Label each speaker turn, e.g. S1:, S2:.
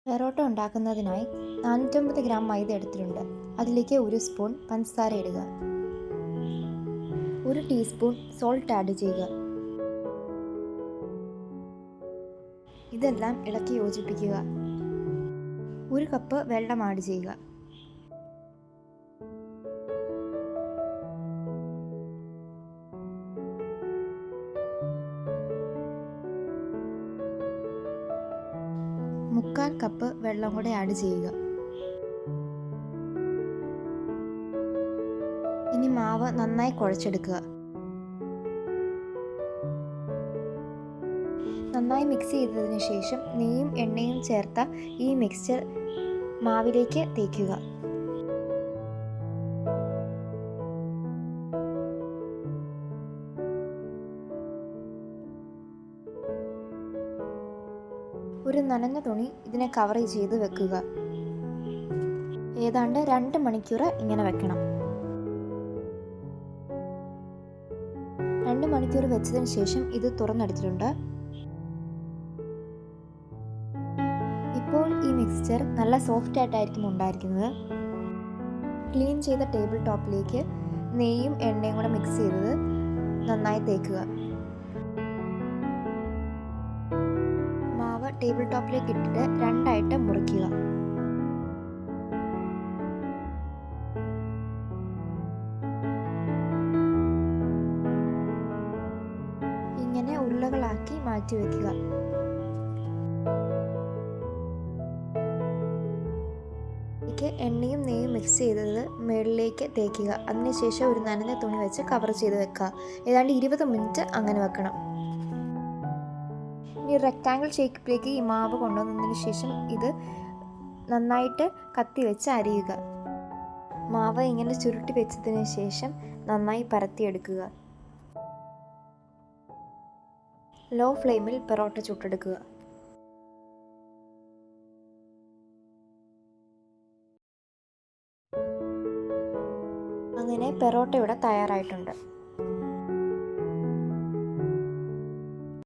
S1: Parotta ഉണ്ടാക്കുന്നതിനായി 450 gram മൈദ എടുത്തിട്ടുണ്ട്. അതിലേക്ക് 1 spoon പഞ്ചസാര ഇടുക. 1 ടീസ്പൂൺ സോൾട്ട് ആഡ് ചെയ്യുക. ഇതെല്ലാം ഇളക്കി യോജിപ്പിക്കുക. 1 കപ്പ് വെള്ളം ആഡ് ചെയ്യുക. മുക്കാൽ കപ്പ് വെള്ളം കൂടെ ആഡ് ചെയ്യുക. ഇനി മാവ് നന്നായി കുഴച്ചെടുക്കുക. നന്നായി മിക്സ് ചെയ്തതിന് ശേഷം നെയ്യും എണ്ണയും ചേർത്ത ഈ മിക്സ്ചർ മാവിലേക്ക് തേക്കുക. ഒരു നനഞ്ഞ തുണി ഇതിനെ കവർ ചെയ്ത് വെക്കുക. ഏതാണ്ട് 2 മണിക്കൂർ ഇങ്ങനെ വെക്കണം. 2 മണിക്കൂർ വെച്ചതിന് ശേഷം ഇത് തുറന്നെടുത്തിട്ടുണ്ട്. ഇപ്പോൾ ഈ മിക്സ്ചർ നല്ല സോഫ്റ്റ് ആയിട്ടായിരിക്കും ഉണ്ടായിരിക്കുന്നത്. ക്ലീൻ ചെയ്ത ടേബിൾ ടോപ്പിലേക്ക് നെയ്യും എണ്ണയും കൂടെ മിക്സ് ചെയ്തത് നന്നായി തേക്കുക. മാവ് ടേബിൾ ടോപ്പിലേക്ക് ഇട്ടിട്ട് 2ആയിട്ട് മുറിക്കുക. ഇങ്ങനെ ഉരുളകളാക്കി മാറ്റി വയ്ക്കുക. എണ്ണയും നെയ്യും മിക്സ് ചെയ്തത് മുകളിലേക്ക് തേക്കുക. അതിനുശേഷം ഒരു നനഞ്ഞ തുണി വെച്ച് കവർ ചെയ്ത് വെക്കുക. ഏതാണ്ട് 20 മിനിറ്റ് അങ്ങനെ വെക്കണം. ഇനി റെക്റ്റാങ്കിൾ ഷേപ്പിലേക്ക് ഈ മാവ് കൊണ്ടുവന്നതിന് ശേഷം ഇത് നന്നായിട്ട് കത്തി വെച്ച് അരിയുക. മാവ് ഇങ്ങനെ ചുരുട്ടി വെച്ചതിന് ശേഷം നന്നായി പരത്തിയെടുക്കുക. ലോ ഫ്ലെയിമിൽ പെറോട്ട ചുട്ടെടുക്കുക. അങ്ങനെ പെറോട്ട ഇവിടെ തയ്യാറായിട്ടുണ്ട്.